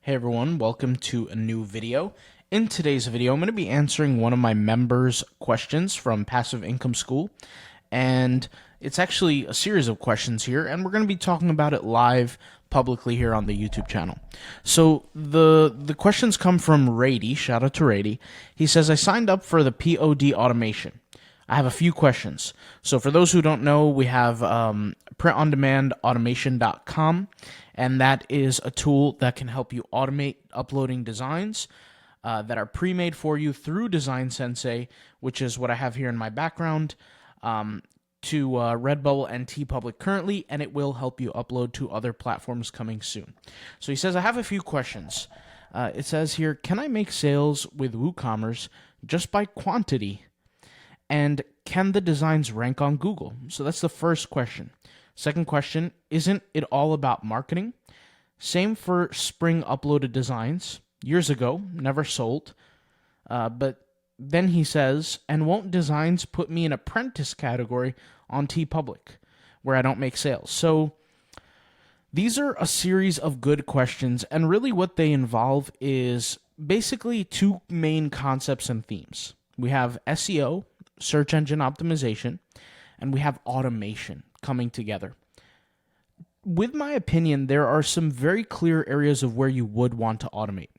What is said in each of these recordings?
Hey everyone, welcome to a new video. In today's video, I'm going to be answering one of my members' questions from Passive Income School, and it's actually a series of questions here, and we're going to be talking about it live publicly here on the YouTube channel. So the questions come from Rady. Shout out to Rady. He says, I signed up for the POD automation. I have a few questions. So for those who don't know, we have printondemandautomation.com, and that is a tool that can help you automate uploading designs that are pre-made for you through Design Sensei, which is what I have here in my background, to Redbubble and TeePublic currently, and it will help you upload to other platforms coming soon. So he says, I have a few questions. It says here, can I make sales with WooCommerce just by quantity? And can the designs rank on Google? So that's the first question. Second question, isn't it all about marketing? Same for spring uploaded designs. Years ago, never sold. But then he says, and won't designs put me in Apprentice category on TeePublic, where I don't make sales? So these are a series of good questions, and really what they involve is basically two main concepts and themes. We have SEO, search engine optimization, and we have automation coming together. With my opinion, there are some very clear areas of where you would want to automate.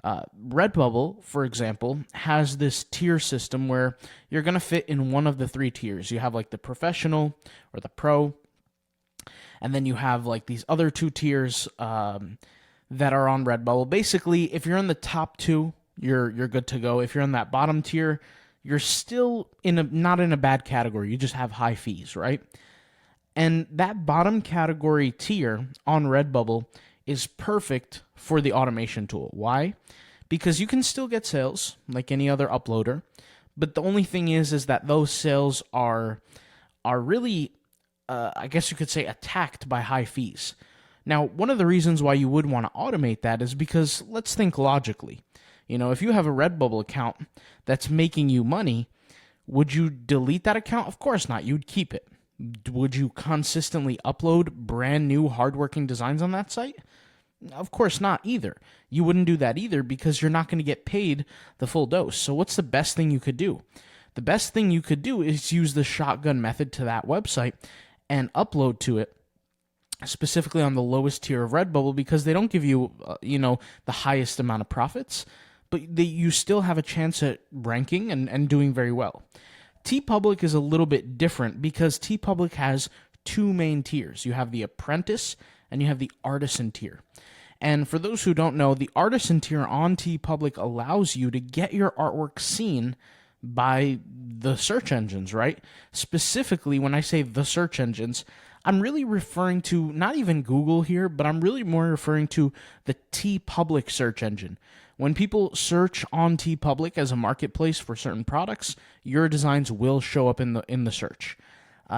Redbubble, for example, has this tier system where you're going to fit in one of the three tiers. You have like the professional or the pro, and then you have like these other two tiers that are on Redbubble. Basically, if you're in the top two, you're good to go. If you're in that bottom tier, you're still not in a bad category. You just have high fees, right? And that bottom category tier on Redbubble is perfect for the automation tool. Why? Because you can still get sales like any other uploader, but the only thing is that those sales are really, I guess you could say, attacked by high fees. Now, one of the reasons why you would want to automate that is because let's think logically. You know, if you have a Redbubble account that's making you money, would you delete that account? Of course not. You'd keep it. Would you consistently upload brand new hardworking designs on that site? Of course not either. You wouldn't do that either because you're not going to get paid the full dose. So what's the best thing you could do? The best thing you could do is use the shotgun method to that website and upload to it, specifically on the lowest tier of Redbubble, because they don't give you, the highest amount of profits, but you still have a chance at ranking and doing very well. TeePublic is a little bit different because TeePublic has two main tiers. You have the Apprentice and you have the Artisan tier. And for those who don't know, the Artisan tier on TeePublic allows you to get your artwork seen by the search engines, right? Specifically, when I say the search engines, I'm really referring to not even Google here, but I'm really more referring to the TeePublic search engine. When people search on TeePublic as a marketplace for certain products, your designs will show up in the search.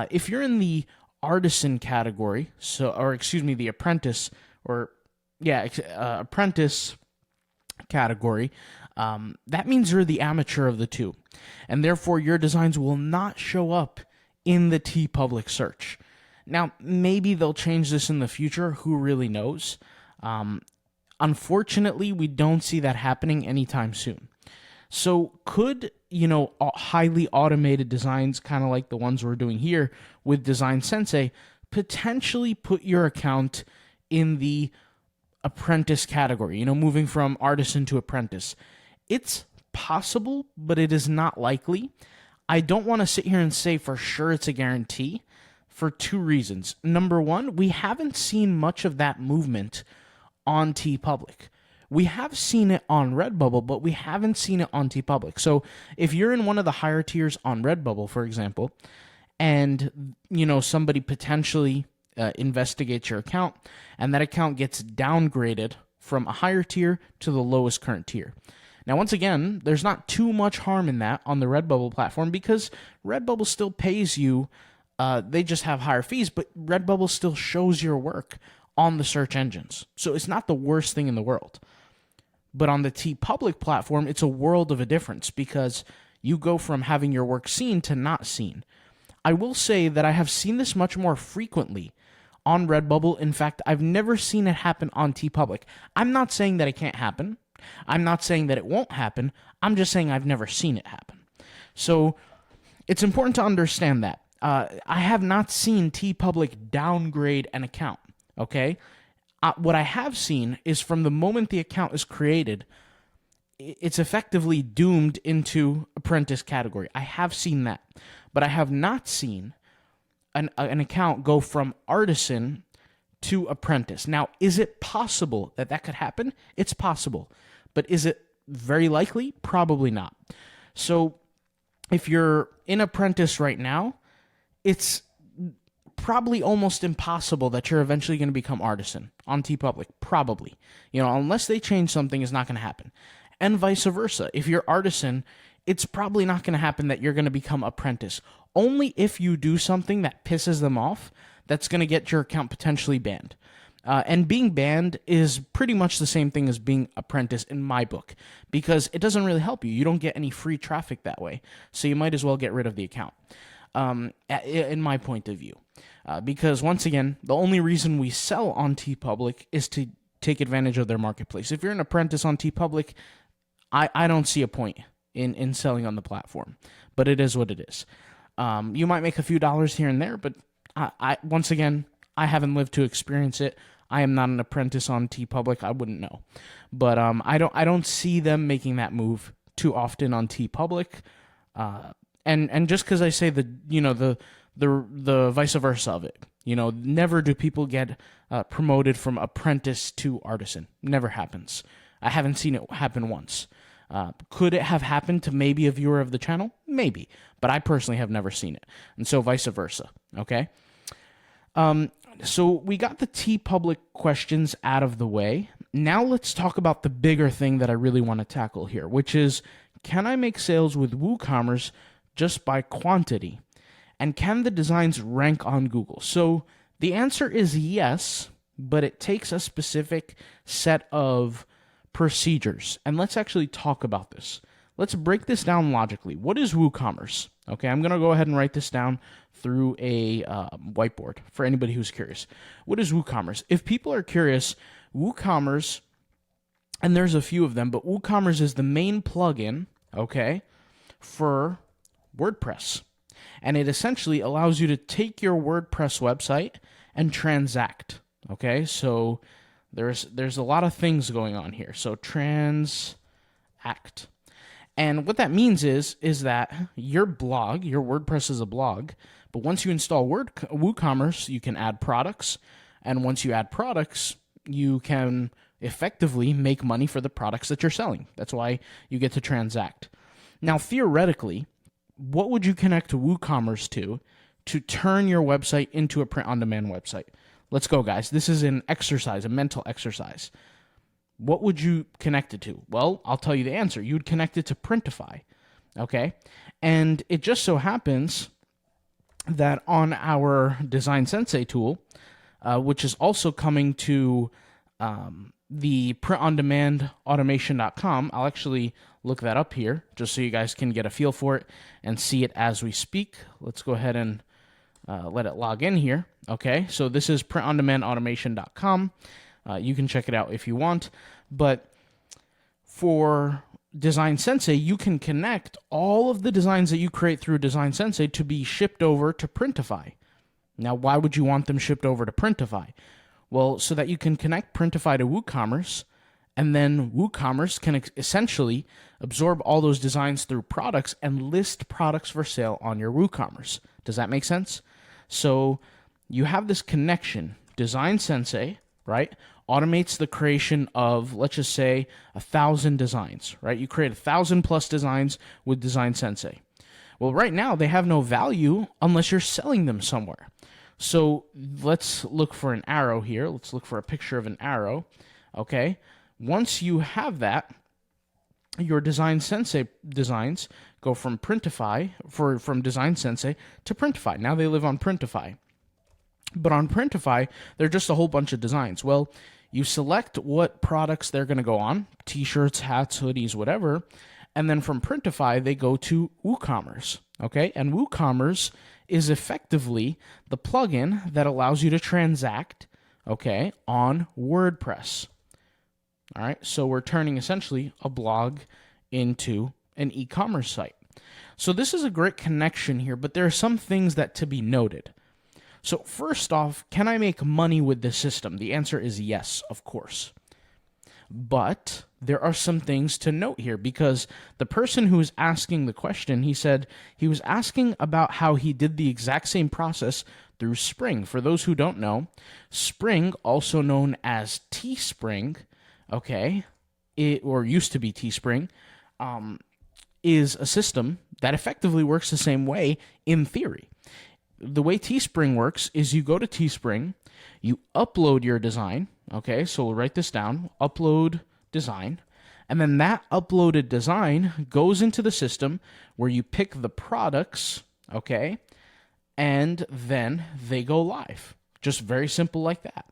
If you're in the Artisan category, the Apprentice, Apprentice category, that means you're the amateur of the two, and therefore your designs will not show up in the TeePublic search. Now, maybe they'll change this in the future. Who really knows? Unfortunately, we don't see that happening anytime soon. So could, highly automated designs, kind of like the ones we're doing here with Design Sensei, potentially put your account in the Apprentice category, moving from Artisan to Apprentice? It's possible, but it is not likely. I don't want to sit here and say for sure it's a guarantee for two reasons. Number one, we haven't seen much of that movement on TeePublic. We have seen it on Redbubble, but we haven't seen it on TeePublic. So if you're in one of the higher tiers on Redbubble, for example, and somebody potentially investigates your account, and that account gets downgraded from a higher tier to the lowest current tier. Now, once again, there's not too much harm in that on the Redbubble platform because Redbubble still pays you. They just have higher fees, but Redbubble still shows your work on the search engines. So it's not the worst thing in the world. But on the TeePublic platform, it's a world of a difference because you go from having your work seen to not seen. I will say that I have seen this much more frequently on Redbubble. In fact, I've never seen it happen on TeePublic. I'm not saying that it can't happen. I'm not saying that it won't happen. I'm just saying I've never seen it happen. So it's important to understand that. I have not seen TeePublic downgrade an account, okay? What I have seen is from the moment the account is created, it's effectively doomed into Apprentice category. I have seen that. But I have not seen an account go from Artisan to Apprentice. Now, is it possible that that could happen? It's possible. But is it very likely? Probably not. So if you're in Apprentice right now, it's probably almost impossible that you're eventually going to become Artisan on TeePublic. Probably. Unless they change something, it's not going to happen. And vice versa. If you're Artisan, it's probably not going to happen that you're going to become Apprentice. Only if you do something that pisses them off, that's going to get your account potentially banned. And being banned is pretty much the same thing as being Apprentice in my book, because it doesn't really help you. You don't get any free traffic that way, so you might as well get rid of the account, in my point of view. Because, once again, the only reason we sell on TeePublic is to take advantage of their marketplace. If you're an apprentice on TeePublic, I don't see a point in selling on the platform, but it is what it is. You might make a few dollars here and there, but once again, I haven't lived to experience it. I am not an apprentice on TeePublic. I wouldn't know, but I don't see them making that move too often on TeePublic. And just because I say the vice versa of it, never do people get promoted from apprentice to artisan. Never happens. I haven't seen it happen once. Could it have happened to maybe a viewer of the channel? Maybe, but I personally have never seen it, and so vice versa. Okay. So we got the TeePublic questions out of the way. Now let's talk about the bigger thing that I really want to tackle here, which is, can I make sales with WooCommerce just by quantity? And can the designs rank on Google? So the answer is yes, but it takes a specific set of procedures. And let's actually talk about this. Let's break this down logically. What is WooCommerce? Okay, I'm going to go ahead and write this down through a whiteboard for anybody who's curious. What is WooCommerce? If people are curious, WooCommerce, and there's a few of them, but WooCommerce is the main plugin, okay, for WordPress. And it essentially allows you to take your WordPress website and transact, okay? So there's a lot of things going on here. So transact. And what that means is that your blog, your WordPress is a blog, but once you install WooCommerce, you can add products, and once you add products, you can effectively make money for the products that you're selling. That's why you get to transact. Now, theoretically, what would you connect to WooCommerce to turn your website into a print-on-demand website? Let's go, guys. This is an exercise, a mental exercise. What would you connect it to? Well, I'll tell you the answer. You would connect it to Printify, okay? And it just so happens that on our Design Sensei tool, which is also coming to the print-on-demand automation.com, I'll actually look that up here just so you guys can get a feel for it and see it as we speak. Let's go ahead and let it log in here. Okay, so this is print-on-demand automation.com. You can check it out if you want, but for Design Sensei, you can connect all of the designs that you create through Design Sensei to be shipped over to Printify. Now, why would you want them shipped over to Printify? Well, so that you can connect Printify to WooCommerce, and then WooCommerce can essentially absorb all those designs through products and list products for sale on your WooCommerce. Does that make sense? So you have this connection. Design Sensei, right, automates the creation of, let's just say, 1,000 designs, right? You create 1,000 plus designs with Design Sensei. Well, right now, they have no value unless you're selling them somewhere. So let's look for an arrow here. Let's look for a picture of an arrow, okay? Once you have that, your Design Sensei designs go from Printify, from Design Sensei to Printify. Now they live on Printify. But on Printify, they're just a whole bunch of designs. Well, you select what products they're going to go on, t-shirts, hats, hoodies, whatever, And then from Printify, they go to WooCommerce, okay? And WooCommerce is effectively the plugin that allows you to transact, okay, on WordPress. All right, so we're turning essentially a blog into an e-commerce site. So this is a great connection here, but there are some things that to be noted. So first off, can I make money with this system? The answer is yes, of course. But there are some things to note here, because the person who was asking the question, he said he was asking about how he did the exact same process through Spring. For those who don't know, Spring, also known as Teespring, okay, or used to be Teespring, is a system that effectively works the same way in theory. The way Teespring works is you go to Teespring, you upload your design, okay, so we'll write this down, upload design, and then that uploaded design goes into the system where you pick the products, okay, and then they go live. Just very simple like that.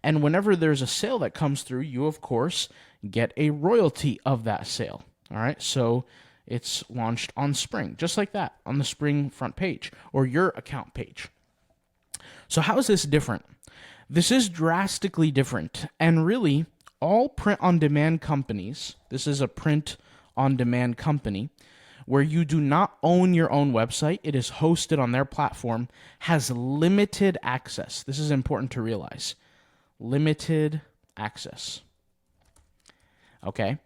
And whenever there's a sale that comes through, you, of course, get a royalty of that sale, all right? So it's launched on Spring, just like that, on the Spring front page or your account page. So how is this different? This is drastically different. And really, all print-on-demand companies, this is a print-on-demand company, where you do not own your own website, it is hosted on their platform, has limited access. This is important to realize. Limited access. Okay?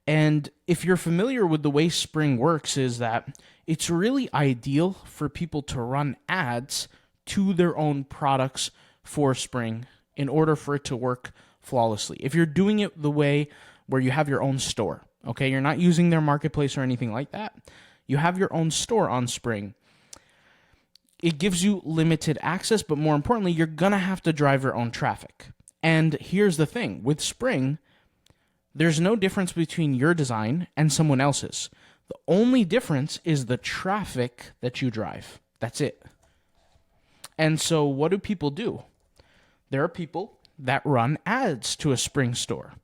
And if you're familiar with the way Spring works, is that it's really ideal for people to run ads to their own products for Spring in order for it to work flawlessly. If you're doing it the way where you have your own store, okay, you're not using their marketplace or anything like that, you have your own store on Spring, it gives you limited access, but more importantly, you're going to have to drive your own traffic. And here's the thing, with Spring, there's no difference between your design and someone else's. The only difference is the traffic that you drive. That's it. And so what do people do? There are people that run ads to a Spring store.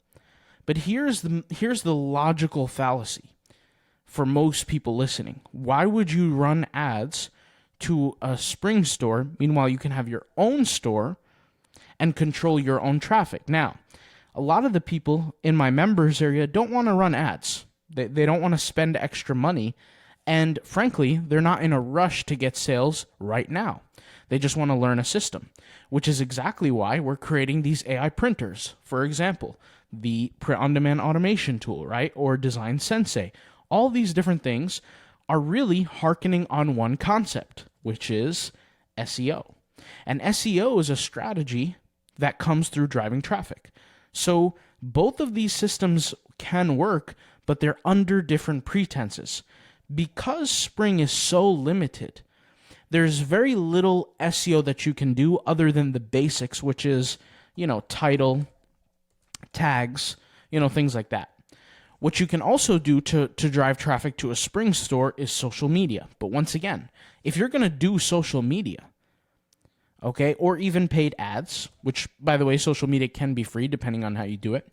But here's the logical fallacy for most people listening. Why would you run ads to a Spring store? Meanwhile, you can have your own store and control your own traffic. Now, a lot of the people in my members area don't want to run ads. They don't want to spend extra money. And frankly, they're not in a rush to get sales right now. They just want to learn a system, which is exactly why we're creating these AI printers. For example, the print-on-demand automation tool, right? Or Design Sensei. All these different things are really hearkening on one concept, which is SEO. And SEO is a strategy that comes through driving traffic. So both of these systems can work, but they're under different pretenses. Because Spring is so limited, there's very little SEO that you can do other than the basics, which is, title, tags, things like that. What you can also do to drive traffic to a Spring store is social media. But once again, if you're going to do social media, okay, or even paid ads, which, by the way, social media can be free depending on how you do it.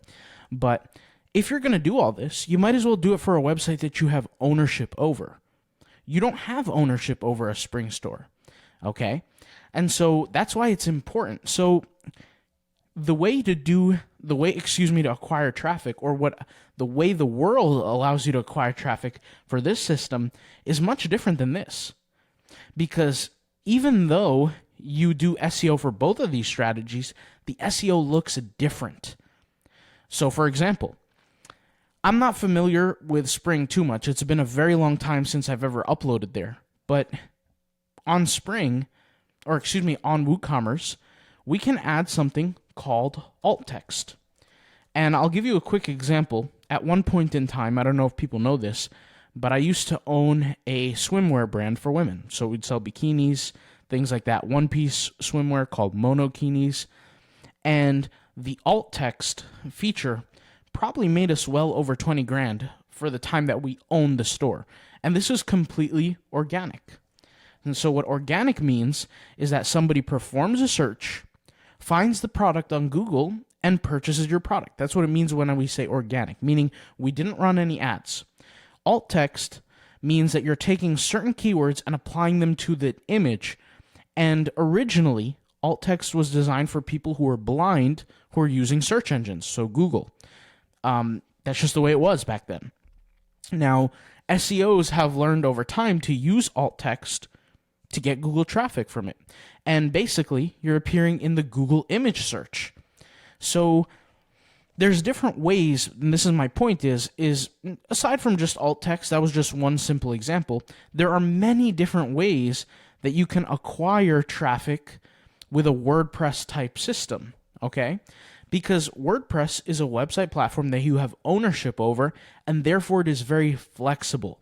But if you're going to do all this, you might as well do it for a website that you have ownership over. You don't have ownership over a Spring store, okay? And so that's why it's important. So the way to acquire traffic, or the way the world allows you to acquire traffic for this system is much different than this. Because even though you do SEO for both of these strategies, the SEO looks different. So for example, I'm not familiar with Spring too much. It's been a very long time since I've ever uploaded there. But on Spring, on WooCommerce, we can add something called alt text. And I'll give you a quick example. At one point in time, I don't know if people know this, but I used to own a swimwear brand for women. So we'd sell bikinis, things like that, one-piece swimwear called monokinis. And the alt text feature probably made us well over 20 grand for the time that we owned the store. And this is completely organic. And so what organic means is that somebody performs a search, finds the product on Google, and purchases your product. That's what it means when we say organic, meaning we didn't run any ads. alt text means that you're taking certain keywords and applying them to the image. And originally, alt text was designed for people who are blind, who are using search engines, so Google. That's just the way it was back then. Now, SEOs have learned over time to use alt text to get Google traffic from it. And basically, you're appearing in the Google image search. So there's different ways, and this is my point, is aside from just alt text, that was just one simple example, there are many different ways that you can acquire traffic with a WordPress type system, okay? Because WordPress is a website platform that you have ownership over, and therefore it is very flexible.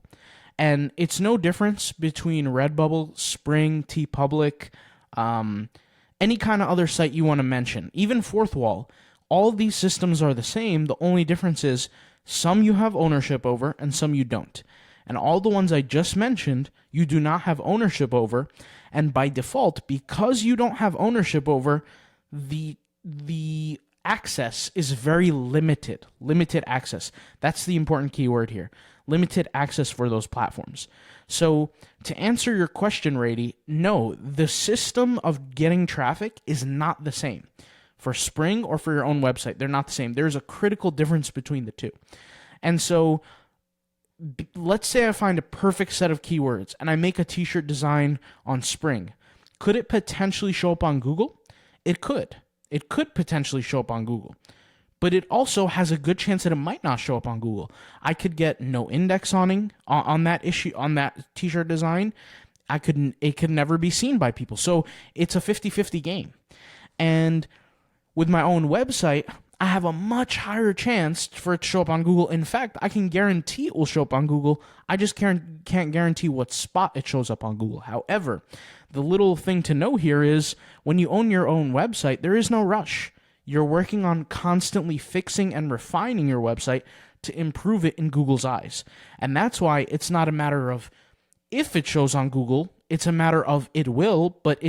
And it's no difference between Redbubble, Spring, TeePublic, any kind of other site you want to mention, even Fourth Wall. All of these systems are the same. The only difference is some you have ownership over and some you don't. And all the ones I just mentioned, you do not have ownership over. And by default, because you don't have ownership over, the access is very limited. Limited access. That's the important keyword here. Limited access for those platforms. So to answer your question, Rady, no, the system of getting traffic is not the same. For Spring or for your own website, they're not the same. There's a critical difference between the two. And so let's say I find a perfect set of keywords and I make a t-shirt design on Spring. Could it potentially show up on Google? It could. It could potentially show up on Google. But it also has a good chance that it might not show up on Google. I could get no indexing on that issue, on that t-shirt design. It could never be seen by people. So it's a 50-50 game. And with my own website, I have a much higher chance for it to show up on Google. In fact, I can guarantee it will show up on Google. I just can't guarantee what spot it shows up on Google. However, the little thing to know here is when you own your own website, there is no rush. You're working on constantly fixing and refining your website to improve it in Google's eyes. And that's why it's not a matter of if it shows on Google, it's a matter of it will, but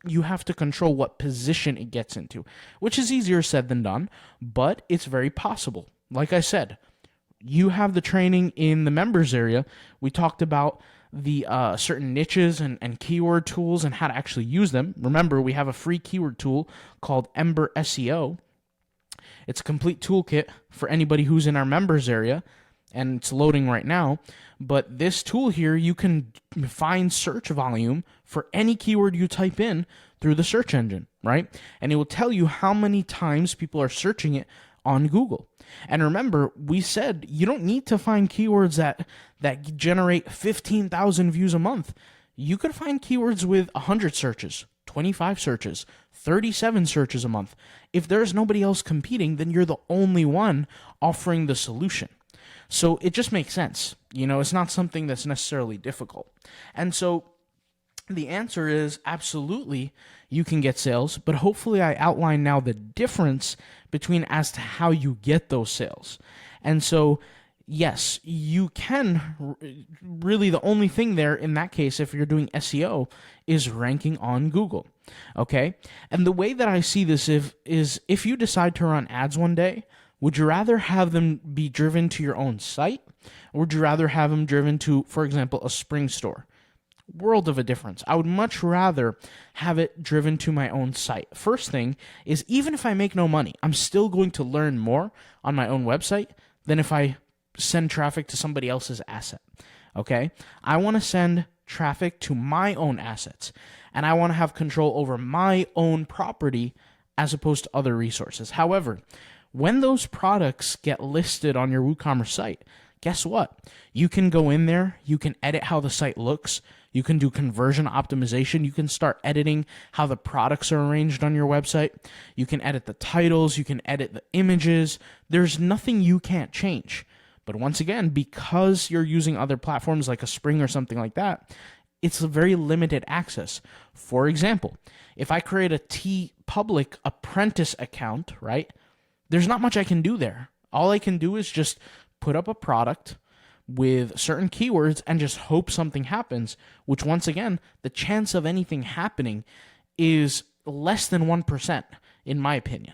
you have to control what position it gets into, which is easier said than done, but it's very possible. Like I said, you have the training in the members area. We talked about the certain niches and keyword tools and how to actually use them. Remember, we have a free keyword tool called Ember SEO. It's a complete toolkit for anybody who's in our members area, and it's loading right now. But this tool here, you can find search volume for any keyword you type in through the search engine, right? And it will tell you how many times people are searching it on Google. And remember, we said you don't need to find keywords that generate 15,000 views a month. You could find keywords with 100 searches, 25 searches, 37 searches a month. If there's nobody else competing, then you're the only one offering the solution. So it just makes sense. It's not something that's necessarily difficult. And so the answer is absolutely you can get sales, but hopefully I outline now the difference between as to how you get those sales. And so, yes, you can really, the only thing there in that case, if you're doing SEO, is ranking on Google. Okay? And the way that I see this is if you decide to run ads one day, would you rather have them be driven to your own site, or would you rather have them driven to, for example, a Spring store? World of a difference. I would much rather have it driven to my own site. First thing is, even if I make no money, I'm still going to learn more on my own website than if I send traffic to somebody else's asset. Okay? I want to send traffic to my own assets, and I want to have control over my own property as opposed to other resources. However, when those products get listed on your WooCommerce site, guess what? You can go in there, you can edit how the site looks, you can do conversion optimization, you can start editing how the products are arranged on your website, you can edit the titles, you can edit the images. There's nothing you can't change. But once again, because you're using other platforms like a Spring or something like that, it's a very limited access. For example, if I create a TeePublic Apprentice account, right? There's not much I can do there. All I can do is just put up a product with certain keywords and just hope something happens, which once again, the chance of anything happening is less than 1%, in my opinion.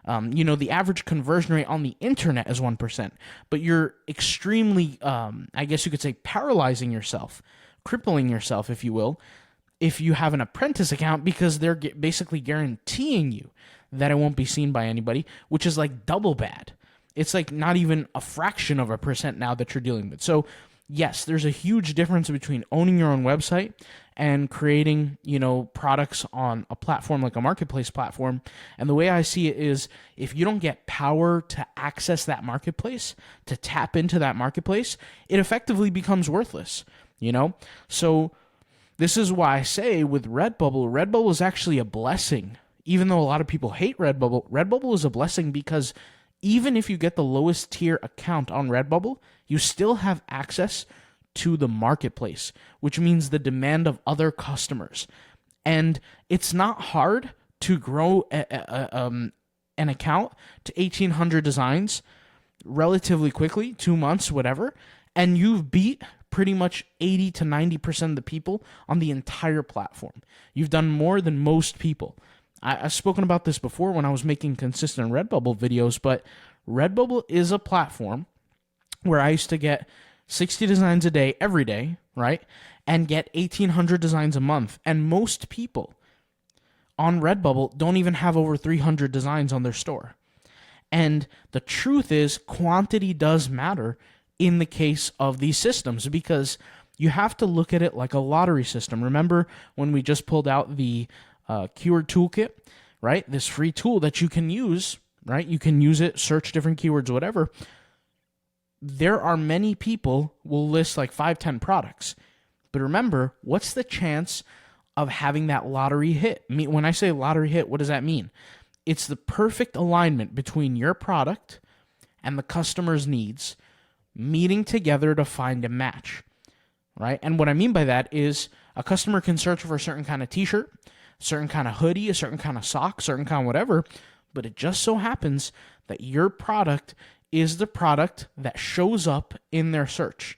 The average conversion rate on the internet is 1%, but you're extremely, I guess you could say, paralyzing yourself, crippling yourself, if you will, if you have an Apprentice account, because they're basically guaranteeing you that it won't be seen by anybody, which is like double bad. It's like not even a fraction of a percent now that you're dealing with. So yes, there's a huge difference between owning your own website and creating, products on a platform like a marketplace platform. And the way I see it is, if you don't get power to access that marketplace, to tap into that marketplace, it effectively becomes worthless, So this is why I say with Redbubble is actually a blessing. Even though a lot of people hate Redbubble is a blessing, because even if you get the lowest tier account on Redbubble, you still have access to the marketplace, which means the demand of other customers. And it's not hard to grow an account to 1,800 designs relatively quickly, 2 months, whatever, and you've beat pretty much 80 to 90% of the people on the entire platform. You've done more than most people. I've spoken about this before when I was making consistent Redbubble videos, but Redbubble is a platform where I used to get 60 designs a day, every day, right? And get 1,800 designs a month. And most people on Redbubble don't even have over 300 designs on their store. And the truth is, quantity does matter in the case of these systems, because you have to look at it like a lottery system. Remember when we just pulled out the keyword toolkit, right? This free tool that you can use, right? You can use it, search different keywords, whatever. There are many people will list like 5-10 products. But remember, what's the chance of having that lottery hit? When I say lottery hit, what does that mean? It's the perfect alignment between your product and the customer's needs meeting together to find a match, right? And what I mean by that is a customer can search for a certain kind of t-shirt, a certain kind of hoodie, a certain kind of sock, certain kind of whatever, but it just so happens that your product is the product that shows up in their search.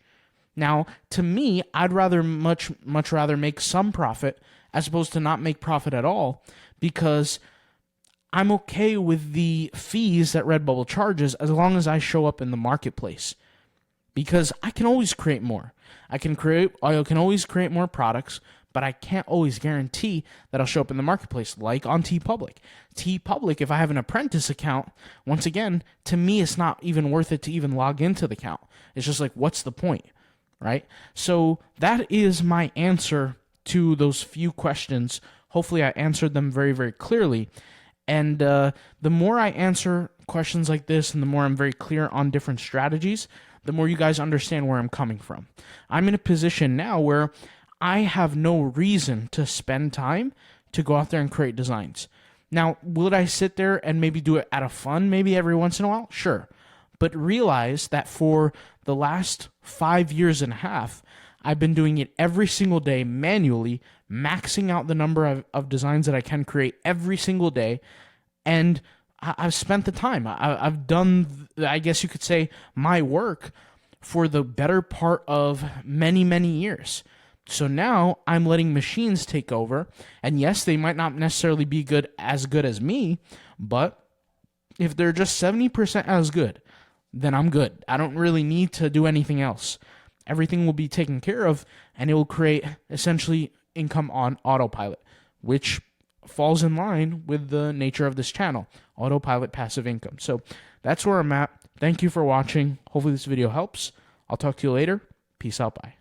Now, to me, I'd rather much rather make some profit as opposed to not make profit at all, because I'm okay with the fees that Redbubble charges as long as I show up in the marketplace. Because I can always create more. I can always create more products, but I can't always guarantee that I'll show up in the marketplace, like on TeePublic. TeePublic, if I have an Apprentice account, once again, to me, it's not even worth it to even log into the account. It's just like, what's the point, right? So that is my answer to those few questions. Hopefully I answered them very, very clearly. And the more I answer questions like this, and the more I'm very clear on different strategies, the more you guys understand where I'm coming from. I'm in a position now where I have no reason to spend time to go out there and create designs. Now, would I sit there and maybe do it out of fun, maybe every once in a while? Sure. But realize that for the last 5 years and a half, I've been doing it every single day manually, maxing out the number of designs that I can create every single day, and I've spent the time. I've done, I guess you could say, my work for the better part of many, many years. So now I'm letting machines take over. And yes, they might not necessarily be as good as me, but if they're just 70% as good, then I'm good. I don't really need to do anything else. Everything will be taken care of, and it will create essentially income on autopilot, which falls in line with the nature of this channel, autopilot passive income. So that's where I'm at. Thank you for watching. Hopefully this video helps. I'll talk to you later. Peace out. Bye.